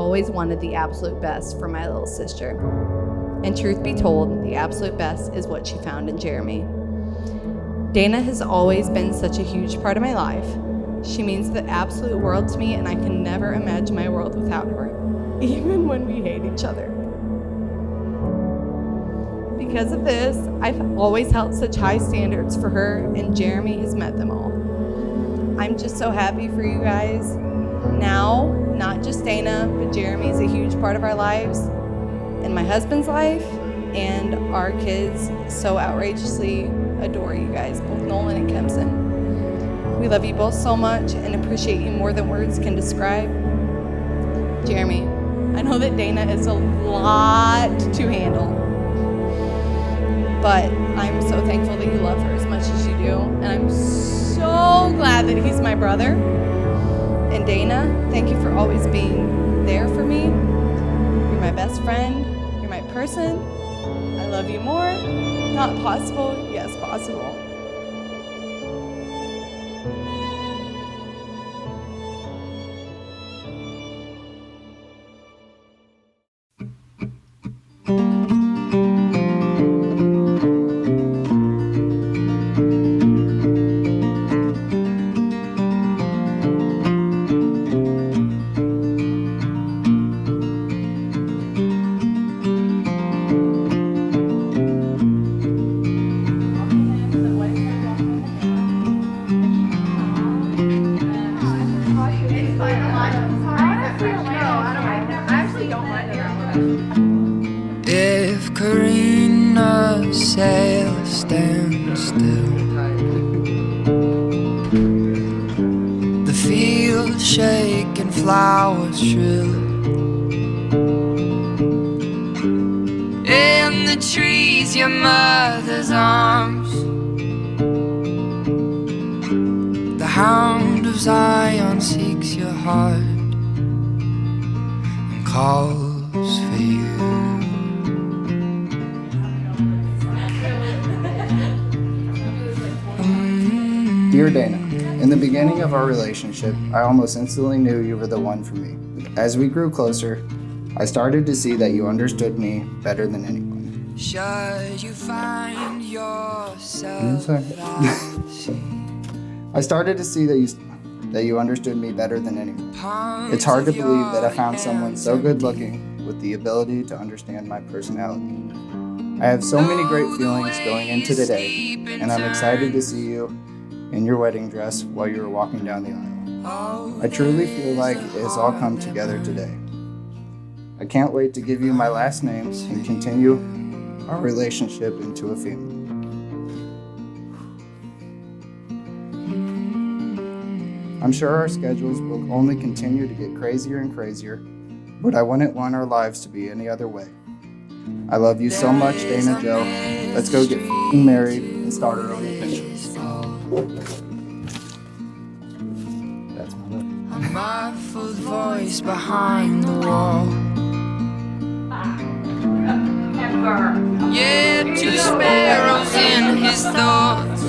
always wanted the absolute best for my little sister. And truth be told, the absolute best is what she found in Jeremy. Dana has always been such a huge part of my life. She means the absolute world to me, and I can never imagine my world without her, even when we hate each other. Because of this, I've always held such high standards for her, and Jeremy has met them all. I'm just so happy for you guys. Now, not just Dana, but Jeremy's a huge part of our lives, and my husband's life, and our kids so outrageously adore you guys, both Nolan and Kempson. We love you both so much and appreciate you more than words can describe. Jeremy, I know that Dana is a lot to handle, but I'm so thankful that you love her as much as you do, and I'm so glad that he's my brother. And Dana, thank you for always being there for me. You're my best friend. You're my person. I love you more. Not possible, yes, possible. If Karina's sail stands still, the fields shake and flowers shrill, in the trees your mother's arms, the hound of Zion seeks your heart and calls for you. Dear Dana, in the beginning of our relationship, I almost instantly knew you were the one for me. As we grew closer, I started to see that you understood me better than anyone. Should you find yourself I started to see that you understood me better than anyone. It's hard to believe that I found someone so good looking with the ability to understand my personality. I have so many great feelings going into today, and I'm excited to see you in your wedding dress while you were walking down the aisle. I truly feel like it has all come together today. I can't wait to give you my last name and continue our relationship into a family. I'm sure our schedules will only continue to get crazier and crazier, but I wouldn't want our lives to be any other way. I love you so much, Dana Joe. Let's go get married and start our own adventure. That's my love. a muffled voice behind the wall. Yeah, two sparrows in his thoughts.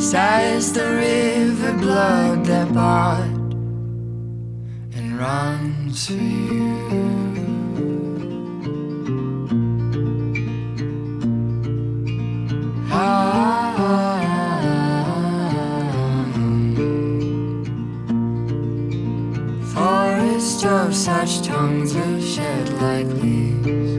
Sighs the river blood that bought and runs for you. Forest of such tongues will shed like leaves.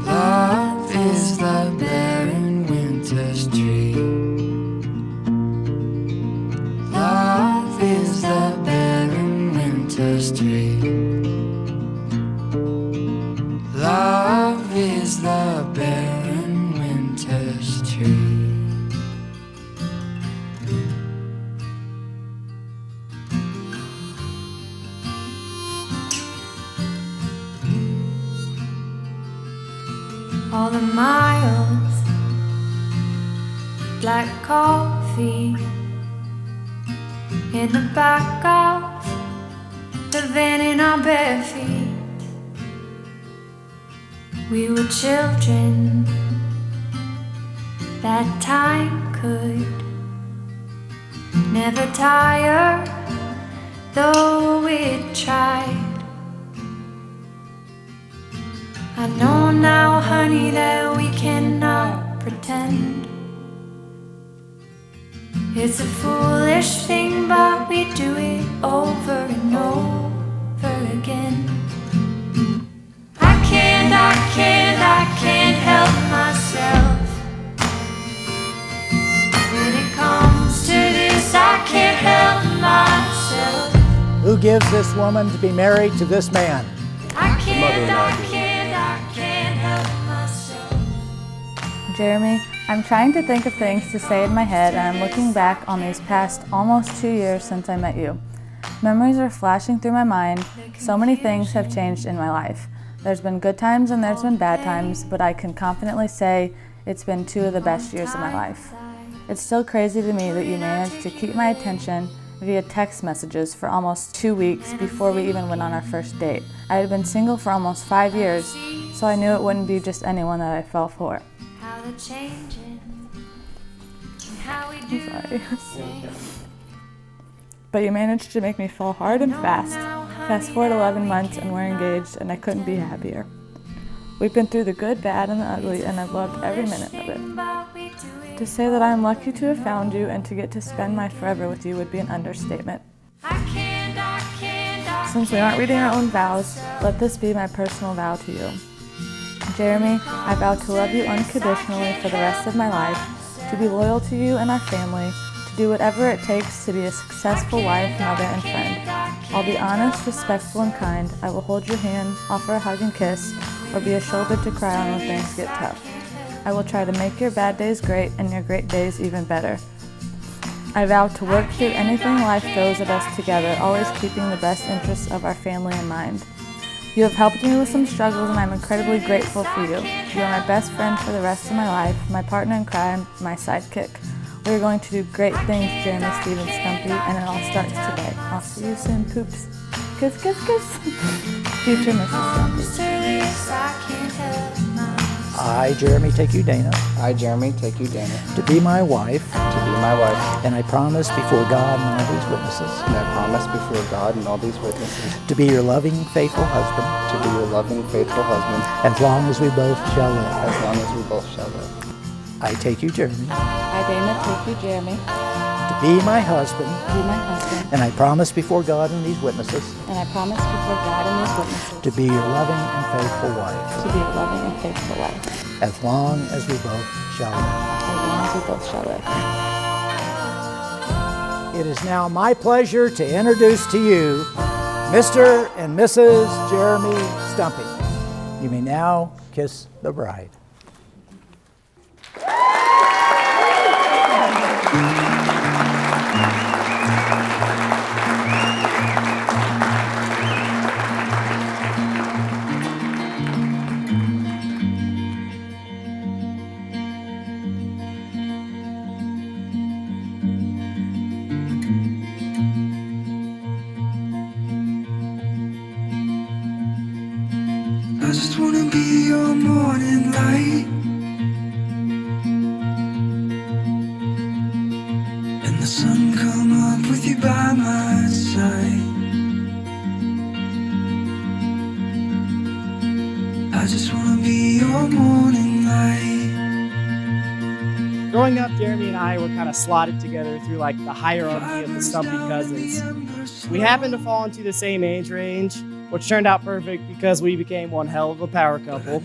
Love is the barren winter's tree. Love is the barren winter's tree. Love is the barren winter's tree. All the miles, black coffee in the back of the van in our bare feet. We were children, that time could never tire, though we tried. I know now, honey, that we cannot pretend. It's a foolish thing, but we do it over and over again. I can't help myself. When it comes to this, I can't help myself. Who gives this woman to be married to this man? I can't help myself. Jeremy, I'm trying to think of things to say in my head, and I'm looking back on these past almost 2 years since I met you. Memories are flashing through my mind. So many things have changed in my life. There's been good times and there's been bad times, but I can confidently say it's been 2 of the best years of my life. It's still crazy to me that you managed to keep my attention via text messages for almost 2 weeks before we even went on our first date. I had been single for almost 5 years, so I knew it wouldn't be just anyone that I fell for. I'm sorry. But you managed to make me fall hard and fast. Fast forward 11 months and we're engaged, and I couldn't be happier. We've been through the good, bad, and the ugly, and I've loved every minute of it. To say that I'm lucky to have found you and to get to spend my forever with you would be an understatement. Since we aren't reading our own vows, let this be my personal vow to you. Jeremy, I vow to love you unconditionally for the rest of my life, to be loyal to you and our family, to do whatever it takes to be a successful wife, mother, and friend. I'll be honest, respectful, and kind. I will hold your hand, offer a hug and kiss, or be a shoulder to cry on when things get tough. I will try to make your bad days great and your great days even better. I vow to work through anything life throws at us together, always keeping the best interests of our family in mind. You have helped me with some struggles, and I'm incredibly grateful for you. You are my best friend for the rest of my life, my partner in crime, my sidekick. We are going to do great things, Jeremy Stephen Stumpy, and it all starts today. I'll see you soon, poops. Kiss, kiss, kiss. Future Mrs. Stumpy. I, Jeremy, take you, Dana, I, Jeremy, take you, Dana, to be my wife, to be my wife, and I promise before God and all these witnesses and I promise before God and all these witnesses to be your loving, faithful husband, to be your loving, faithful husband, as long as we both shall live. as long as we both shall live. I take you, Jeremy, I, Dana, take you, Jeremy, to be my husband, be my husband, and I promise before God and these witnesses and I promise before God and these witnesses to be your loving and faithful wife, to be a loving and faithful wife, as long as we both shall live. as long as we both shall live. It is now my pleasure to introduce to you Mr. and Mrs. Jeremy Stumpy. You may now kiss the bride. I just wanna be your morning light, and the sun come up with you by my side. I just wanna be your morning light. Growing up, Jeremy and I were kind of slotted together through like the hierarchy of the Stumpy cousins. We happened to fall into the same age range, which turned out perfect because we became one hell of a power couple.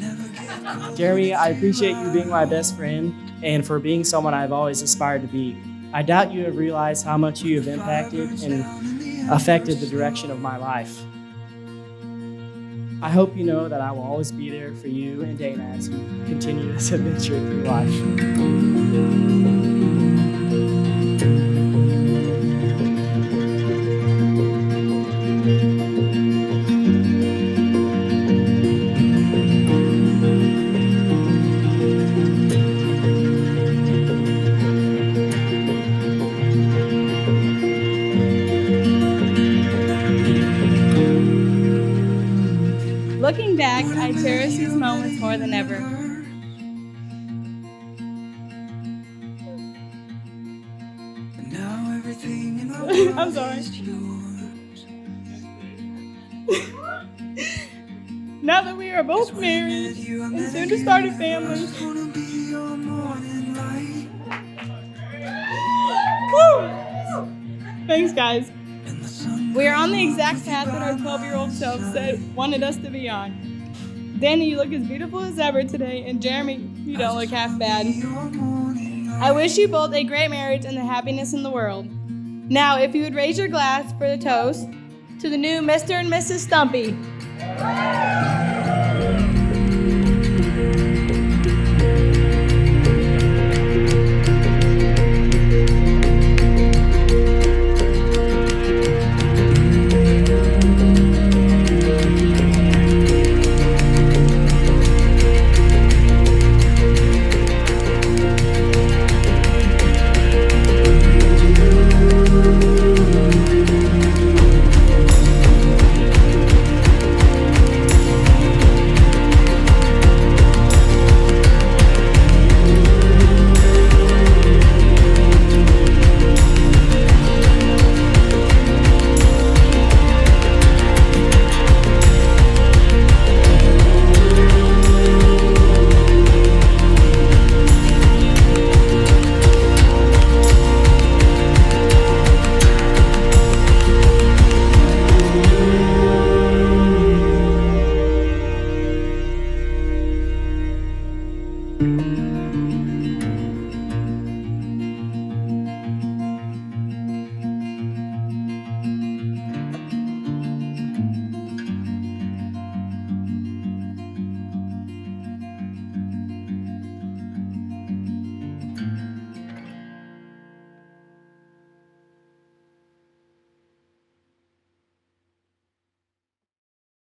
Jeremy, I appreciate you being my best friend and for being someone I've always aspired to be. I doubt you have realized how much you have impacted and affected the direction of my life. I hope you know that I will always be there for you and Dana as you continue this adventure through life. Looking back, I cherish these moments more than ever. Now everything I'm sorry. Now that we are both married and soon to start a family. Woo! Thanks, guys. We are on the exact path that our 12-year-old self wanted us to be on. Danny, you look as beautiful as ever today, and Jeremy, you don't look half bad. I wish you both a great marriage and the happiness in the world. Now, if you would raise your glass for the toast to the new Mr. and Mrs. Stumpy.